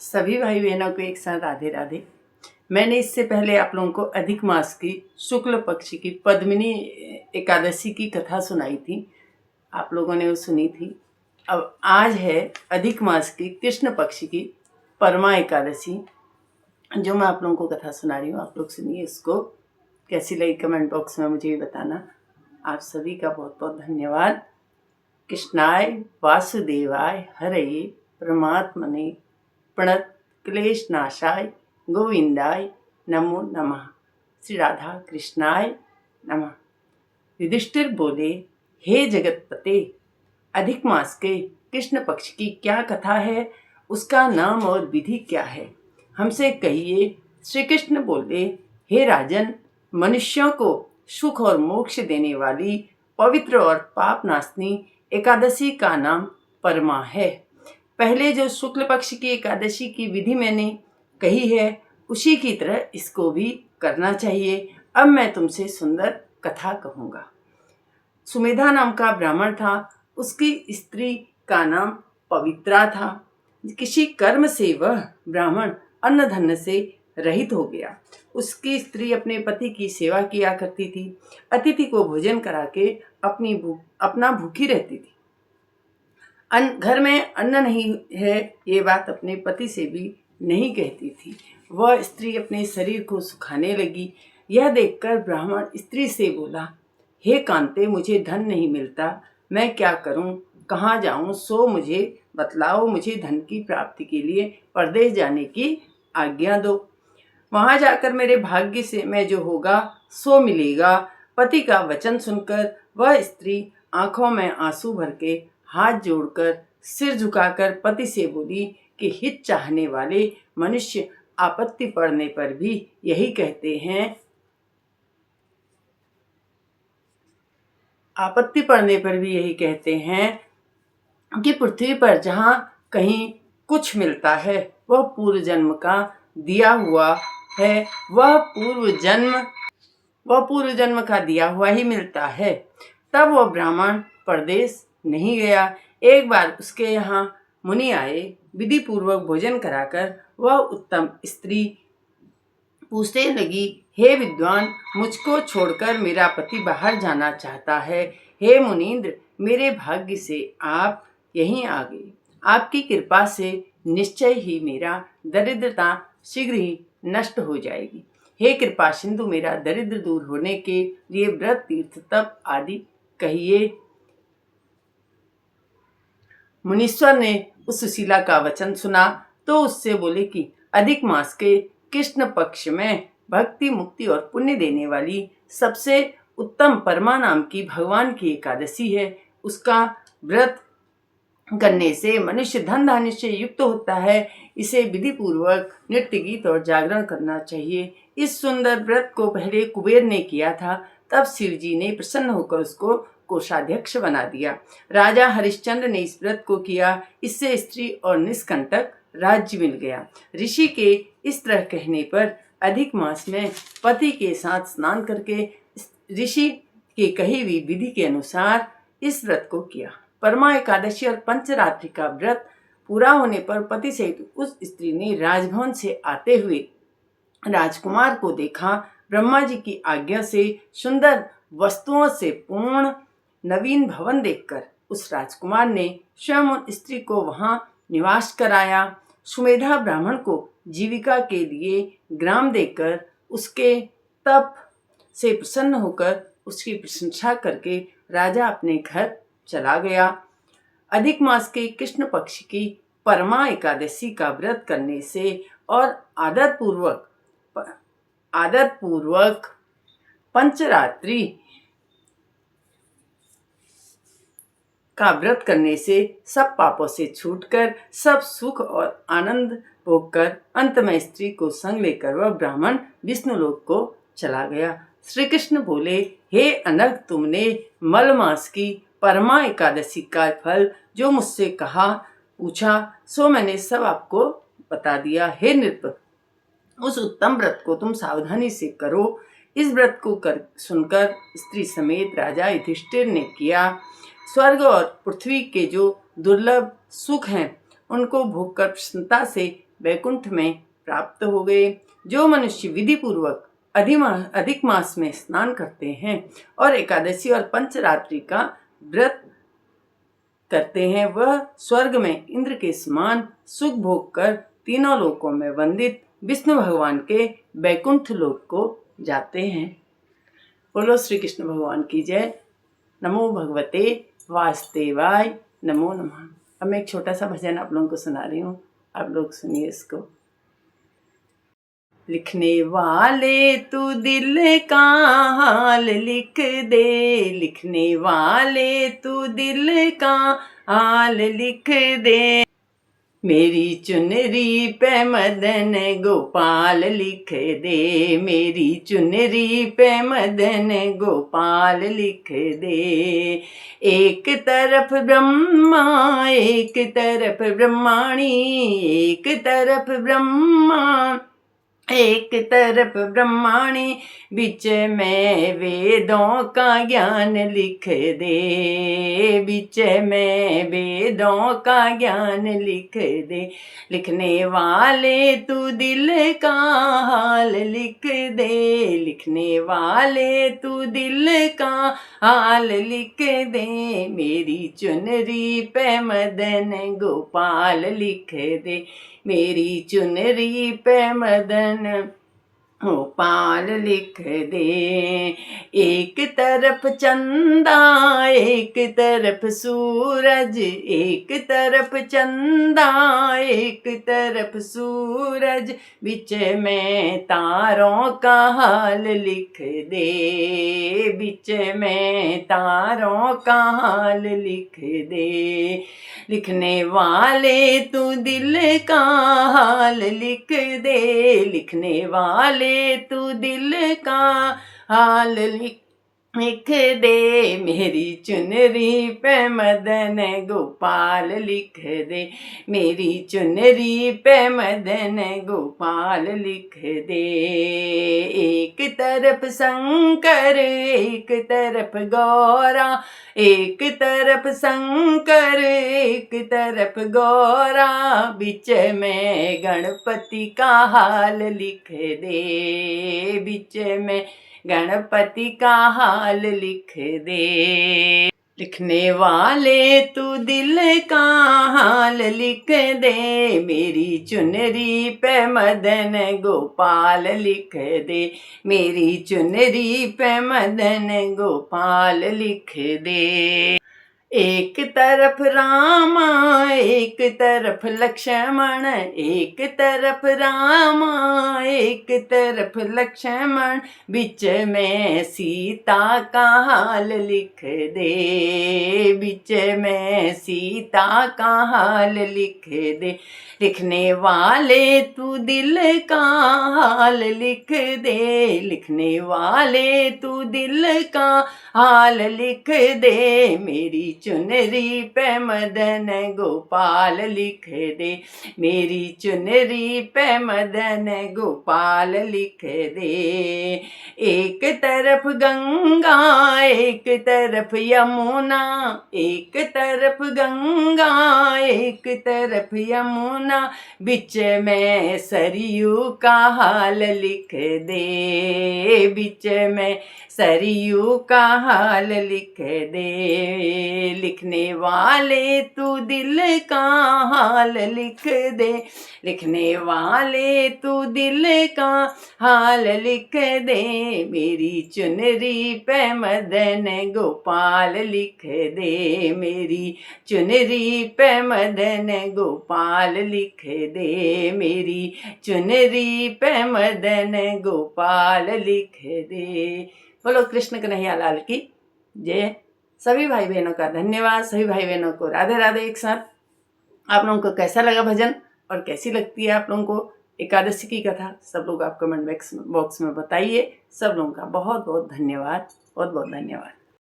सभी भाई बहनों को एक साथ राधे राधे। मैंने इससे पहले आप लोगों को अधिक मास की शुक्ल पक्ष की पद्मिनी एकादशी की कथा सुनाई थी। आप लोगों ने वो सुनी थी। अब आज है अधिक मास की कृष्ण पक्ष की परमा एकादशी, जो मैं आप लोगों को कथा सुना रही हूँ। आप लोग सुनिए, इसको कैसी लगी कमेंट बॉक्स में मुझे भी बताना। आप सभी का बहुत बहुत धन्यवाद। कृष्णाय वासुदेवाय हरये परमात्मने प्रणत क्लेश नाशाय गोविंदाय नमो नमः। श्री राधा कृष्णाय नमः। युधिष्ठिर बोले, हे जगतपते, अधिक मास के कृष्ण पक्ष की क्या कथा है, उसका नाम और विधि क्या है, हमसे कहिए। श्री कृष्ण बोले, हे राजन, मनुष्यों को सुख और मोक्ष देने वाली पवित्र और पाप नाशनी एकादशी का नाम परमा है। पहले जो शुक्ल पक्ष की एकादशी की विधि मैंने कही है, उसी की तरह इसको भी करना चाहिए। अब मैं तुमसे सुंदर कथा कहूँगा। सुमेधा नाम का ब्राह्मण था। उसकी स्त्री का नाम पवित्रा था। किसी कर्म से वह ब्राह्मण अन्न धन से रहित हो गया। उसकी स्त्री अपने पति की सेवा किया करती थी। अतिथि को भोजन करा के अपना भूखी रहती थी। घर में अन्न नहीं है, ये बात अपने पति से भी नहीं कहती थी। वह स्त्री अपने शरीर को सुखाने लगी। यह देखकर ब्राह्मण स्त्री से बोला, हे कांते, मुझे धन नहीं मिलता, मैं क्या करूं, कहाँ जाऊं, सो मुझे बतलाओ। मुझे धन की प्राप्ति के लिए परदेश जाने की आज्ञा दो। वहां जाकर मेरे भाग्य से मैं जो होगा सो मिलेगा। पति का वचन सुनकर वह स्त्री आंखों में आंसू भर के हाथ जोड़कर सिर झुकाकर पति से बोली कि हित चाहने वाले मनुष्य आपत्ति पड़ने पर भी यही कहते हैं, कि पृथ्वी पर जहाँ कहीं कुछ मिलता है वह पूर्व जन्म का दिया हुआ है, वह पूर्व जन्म का दिया हुआ ही मिलता है। तब वह ब्राह्मण परदेश नहीं गया। एक बार उसके यहाँ मुनि आए। विधि पूर्वक भोजन कराकर वह उत्तम स्त्री पूछने लगी, हे विद्वान, मुझको छोड़कर मेरा पति बाहर जाना चाहता है। हे मुनीन्द्र, मेरे भाग्य से आप यहीं आ गए। आपकी कृपा से निश्चय ही मेरा दरिद्रता शीघ्र ही नष्ट हो जाएगी। हे कृपा सिंधु, मेरा दरिद्र दूर होने के लिए व्रत, तीर्थ, तप आदि कहिए। मुनीश्वर ने उस सुशीला का वचन सुना तो उससे बोले कि अधिक मास के कृष्ण पक्ष में भक्ति, मुक्ति और पुण्य देने वाली सबसे उत्तम परमा नाम की भगवान की एकादशी है। उसका व्रत करने से मनुष्य धन धान्य से युक्त होता है। इसे विधि पूर्वक नृत्य, गीत और जागरण करना चाहिए। इस सुंदर व्रत को पहले कुबेर ने किया था, तब शिव जी ने प्रसन्न होकर उसको कोषाध्यक्ष बना दिया। राजा हरिश्चंद्र ने इस व्रत को किया। इससे स्त्री और निष्कंटक राज्य मिल गया। ऋषि के इस तरह कहने पर अधिक मास में पति के साथ स्नान करके ऋषि की कही हुई विधि के अनुसार इस व्रत को किया। परमा एकादशी और पंचरात्रि का व्रत पूरा होने पर पति सहित उस स्त्री ने राजभवन से आते हुए राजकुमार को देखा। ब्रह्मा जी की आज्ञा से सुंदर वस्तुओं से पूर्ण नवीन भवन देखकर उस राजकुमार ने स्वयं उन स्त्री को वहां निवास कराया। सुमेधा ब्राह्मण को जीविका के लिए ग्राम देकर उसके तप से प्रसन्न होकर उसकी प्रशंसा करके राजा अपने घर चला गया। अधिक मास के कृष्ण पक्ष की परमा एकादशी का व्रत करने से और आदर पूर्वक पंचरात्रि का व्रत करने से सब पापों से छूटकर सब सुख और आनंद भोगकर अंत में स्त्री को संग लेकर वह ब्राह्मण विष्णुलोक को चला गया। श्री कृष्ण बोले, हे अनग, तुमने मल मास की परमा एकादशी का फल जो मुझसे पूछा, सो मैंने सब आपको बता दिया। हे नृप, उस उत्तम व्रत को तुम सावधानी से करो। इस व्रत को सुनकर स्त्री समेत राजा युधिष्ठिर ने किया। स्वर्ग और पृथ्वी के जो दुर्लभ सुख हैं उनको भोगकर प्रसन्नता से वैकुंठ में प्राप्त हो गए। जो मनुष्य विधि पूर्वक अधिक मास में स्नान करते हैं और एकादशी और पंचरात्रि का व्रत करते हैं, वह स्वर्ग में इंद्र के समान सुख भोग कर तीनों लोकों में वंदित विष्णु भगवान के वैकुंठ लोक को जाते हैं। बोलो श्री कृष्ण भगवान की जय। नमो भगवते वासुदेवाय नमो नमः। अब मैं एक छोटा सा भजन आप लोगों को सुना रही हूँ, आप लोग सुनिए इसको। लिखने वाले तू दिल का हाल लिख दे, लिखने वाले तू दिल का हाल लिख दे। मेरी चुनरी पे मदन गोपाल लिख दे, मेरी चुनरी पे मदन गोपाल लिख दे। एक तरफ ब्रह्मा एक तरफ ब्रह्माणी, एक तरफ ब्रह्मा एक तरफ ब्रह्माणी, बीच में वेदों का ज्ञान लिख दे, बीच में वेदों का ज्ञान लिख दे। लिखने वाले तू दिल का हाल लिख दे, लिखने वाले तू दिल का हाल लिख दे। मेरी चुनरी पे मदन गोपाल लिख दे, मेरी चुनरी पे मदन गोपाल लिख दे। एक तरफ चंदा एक तरफ सूरज, एक तरफ चंदा एक तरफ सूरज, बीच में तारों का हाल लिख दे, बीच में तारों का हाल लिख दे। लिखने वाले तू दिल का हाल लिख दे, लिखने वाले तू दिल का हाल लिख दे। मेरी चुनरी पे मदन गोपाल लिख दे, मेरी चुनरी पे मदन गोपाल लिख दे। एक तरफ शंकर एक तरफ गौरा, एक तरफ शंकर एक तरफ गौरा, बीच में गणपति का हाल लिख दे, बीच में गणपति का हाल लिख दे। लिखने वाले तू दिल का हाल लिख दे, मेरी चुनरी पे मदन गोपाल लिख दे, मेरी चुनरी पे मदन गोपाल लिख दे। एक तरफ रामा एक तरफ लक्ष्मण, एक तरफ रामा एक तरफ लक्ष्मण, बीच में सीता का हाल लिख दे, बीच में सीता का हाल लिख दे। लिखने वाले तू दिल का हाल लिख दे, लिखने वाले तू दिल का हाल लिख दे। मेरी चुनरी पे मदन गोपाल लिख दे, मेरी चुनरी पे मदन गोपाल लिख दे। एक तरफ गंगा एक तरफ यमुना, एक तरफ गंगा एक तरफ यमुना, बीच में सरयू का हाल लिख दे, बीच में सरयू का हाल लिख दे। लिखने वाले तू दिल का हाल लिख दे, लिखने वाले तू दिल का हाल लिख दे। मेरी चुनरी पे मदन गोपाल लिख दे, मेरी चुनरी पे मदन गोपाल लिख दे, मेरी चुनरी पे मदन गोपाल लिख दे। बोलो कृष्ण कन्हैया लाल की जय। सभी भाई बहनों का धन्यवाद, सभी भाई बहनों को राधे राधे। एक साथ आप लोगों को कैसा लगा भजन और कैसी लगती है आप लोगों को एकादशी की कथा, सब लोग आप कमेंट बॉक्स में बताइए। सब लोगों का बहुत बहुत धन्यवाद, बहुत बहुत धन्यवाद।